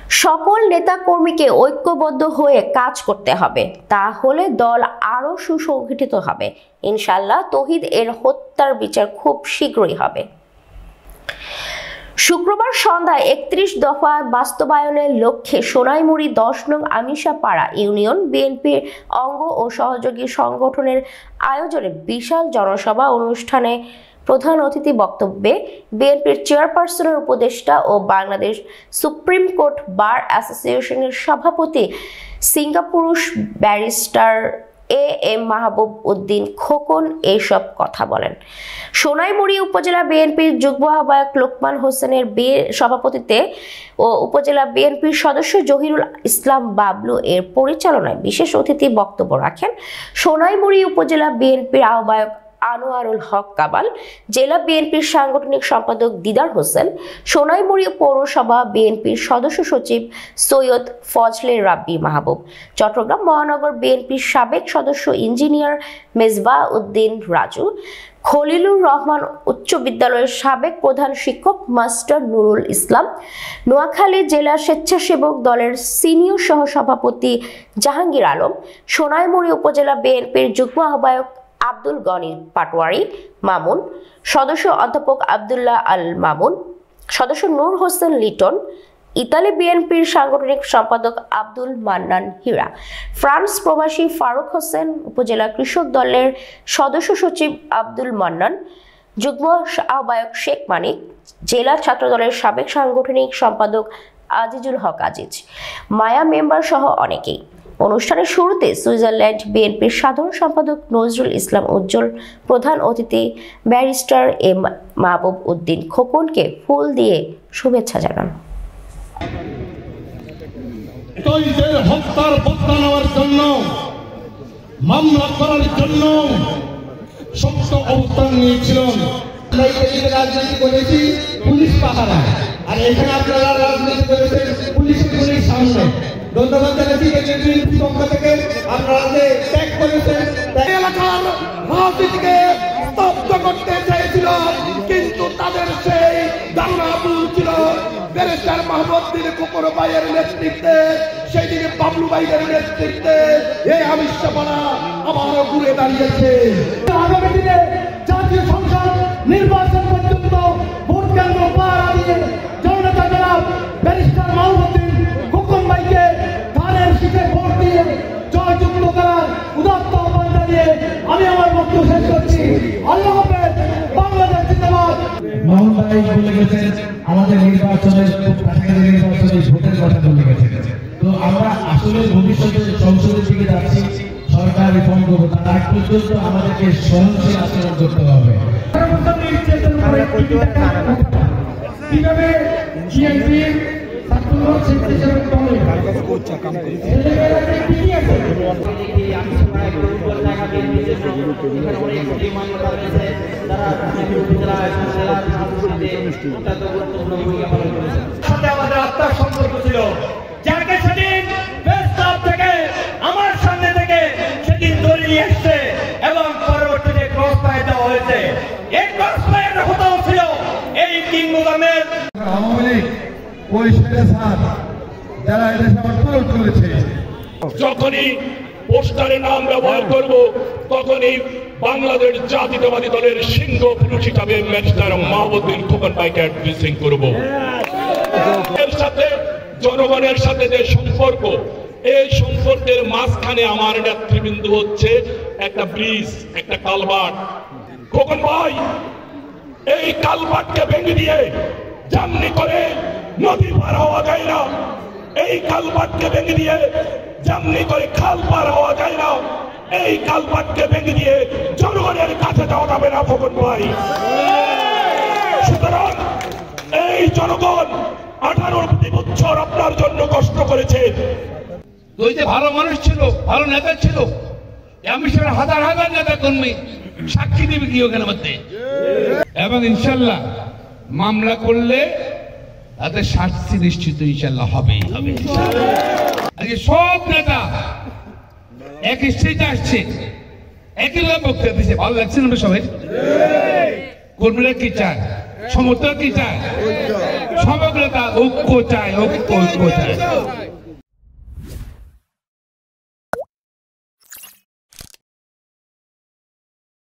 সকল নেতাকর্মীকে ঐক্যবদ্ধ হয়ে কাজ করতে হবে, তাহলে দল আরো সুসংগঠিত হবে। ইনশাআল্লাহ তৌহিদ এর হত্যার বিচার খুব শীঘ্রই হবে। শুক্রবার সন্ধ্যায় ৩১ দফা বাস্তবায়নের লক্ষ্যে সোনাইমুড়ি ১০ নং আমিশাপাড়া ইউনিয়ন বিএনপির অঙ্গ ও সহযোগী সংগঠনের আয়োজনে বিশাল জনসভা অনুষ্ঠানে প্রধান অতিথি বক্তব্যে বিএনপির চেয়ারপারসনের উপদেষ্টা ও বাংলাদেশ সুপ্রিম কোর্ট বার অ্যাসোসিয়েশনের সভাপতি সিঙ্গাপুরুষ ব্যারিস্টার এম মাহবুব উদ্দিন খোকন এইসব কথা বলেন। সোনাইমুড়ি উপজেলা বিএনপির যুগ্ম আহ্বায়ক লোকমান হোসেনের সভাপতিত্বে ও উপজেলা বিএনপির সদস্য জহিরুল ইসলাম বাবলু এর পরিচালনায় বিশেষ অতিথি বক্তব্য রাখেন সোনাইমুড়ি উপজেলা বিএনপির আহ্বায়ক আনোয়ারুল হক কামাল, জেলা বিএনপির সাংগঠনিক সম্পাদক দিদার হোসেন, সোনাইমুড়ি পৌরসভা বিএনপির সদস্য সচিব সৈয়দ ফজলে রাব্বি মাহবুব, চট্টগ্রাম মহানগর বিএনপির সাবেক সদস্য ইঞ্জিনিয়ার মেজবা উদ্দিন রাজু, খলিলুর রহমান উচ্চ বিদ্যালয়ের সাবেক প্রধান শিক্ষক মাস্টার নুরুল ইসলাম, নোয়াখালী জেলা স্বেচ্ছাসেবক দলের সিনিয়র সহসভাপতি জাহাঙ্গীর আলম, সোনাইমুড়ি উপজেলা বিএনপির যুগ্ম আহ্বায়ক আব্দুল গনি পাটোয়ারি মামুন, সদস্য অধ্যাপক আব্দুল্লাহ আল মামুন, সদস্য নূর হোসেন লিটন, ইতালি বিএনপির সাংগঠনিক সম্পাদক আব্দুল মান্নান হীরা, ফ্রান্স প্রবাসী ফারুক হোসেন, উপজেলা কৃষক দলের সদস্য সচিব আব্দুল মান্নান, যুগ্ম আহ্বায়ক শেখ মানিক, জেলা ছাত্র দলের সাবেক সাংগঠনিক সম্পাদক আজিজুল হক আজিজ, মায়া মেম্বার সহ অনেকেই। অনুষ্ঠানের শুরুতে সুইজারল্যান্ড বিএনপির সাধারণ সম্পাদক নজরুল ইসলাম উজ্জ্বল প্রধান অতিথি ব্যারিস্টার এম মাহবুব উদ্দিন খোকনকে ফুল দিয়ে শুভেচ্ছা জানান। হত্যার বদলা নেওয়ার জন্য, মামলা করার জন্য শক্ত অবস্থান নিয়েছিলেন। রাজনীতি করেছি পুলিশ পাহারা, আর এখানে আপনারা রাজনীতি করেছেন পুলিশের সামনে। ধন্যবাদ জানাচ্ছি বিএনপির পক্ষ থেকে আপনারা যে ত্যাগ করেছেন। এলাকার রাজনীতিকে স্তব্ধ করতে চেয়েছিল, কিন্তু তাদের সেই দাঙ্গা ছিল ব্যারিস্টার মাহবুবউদ্দিন খোকন ভাইয়ের নেতৃত্বে, সেই দিকে বাবলু ভাইয়ের নেতৃত্বে এই আমিষপাড়া আবারও ঘুরে দাঁড়িয়েছে। আগামী দিনে জাতীয় সংসদ নির্বাচন পর্যন্ত ভোট কেন্দ্র পাহারা দিয়ে জননেতা জনাব ব্যারিস্টার মাহবুবউদ্দিন খোকন ভাইকে ধানের শীতে ভোট দিয়ে জয়যুক্ত করার উদাত্ত আহ্বান জানিয়ে আমি আমার বক্তব্য শেষ করছি। আল্লাহ হাফেজ, বাংলাদেশ জিন্দাবাদ। মোহন ভাই বলে গেছেন আমাদের নির্বাচনের খুব কাছাকাছি নির্বাচনের ভোটের কথা বলে গেছেন। তো আমরা আসলে ভবিষ্যতে সংসদের দিকে যাচ্ছি, সরকার রিফর্ম করবো, তার আগ পর্যন্ত আমাদেরকে সহনশীল আচরণ করতে হবে। আমাদের আত্মার সম্পর্ক ছিল, যাকে সেদিন থেকে আমার সামনে থেকে সেদিন দড়ি নিয়ে এসছে এবং পরবর্তীতে ক্রস ফায়ার দেওয়া হয়েছে। এই ক্রস ফায়ার হতো ছিল এই কিংবদন্তের আওয়ামী লীগ ওই যারা এদেশে অর্থ করেছে। যখনই পোস্টারে নাম ব্যবহার করব তখনই বাংলাদেশ জাতীয়তাবাদী দলের সিংহ পুরুষ হিসাবে ব্যারিস্টার মাহবুবউদ্দিন খোকন ভাইকে অ্যাড্রেসিং করব। এর সাথে জনগণের সাথে যে সম্পর্ক, এই সম্পর্কের মাঝখানে আমার নেতৃবৃন্দ হচ্ছে একটা ব্রিজ, একটা কালভার্ট। খোকন ভাই এই কালভার্টকে ভেঙে দিয়ে যেমনি করে নদী পার হওয়া যায় না, এই কালভার্টকে ভেঙে দিয়ে যেমনি করে খাল পার হওয়া যায় না, এই কালভার্টকে ভেঙে দিয়ে জনগণের কাছে যাওয়া যাবে না খোকন ভাই। সুতরাং এই জনগণ 18 বছর আপনার জন্য কষ্ট করেছে। তুই যে ভালো মানুষ ছিল, ভালো নেতা ছিল, আমি সেটা হাজার হাজার নেতা কর্মী সাক্ষী দিবি কি ওখানে মধ্যে। এবং ইনশাল্লাহ মামলা করলে তাদের শাস্তি নিশ্চিত ইনশাল্লাহ হবেই হবে। আজকে সব নেতা এক স্টেজে আসছে, একই বক্তব্য দিচ্ছে, ভালো লাগছে না সবাই? কর্মীরা কি চায়? সমর্থক কি চায়? সমগ্রতা, ঐক্য চায়, ঐক্য চায়।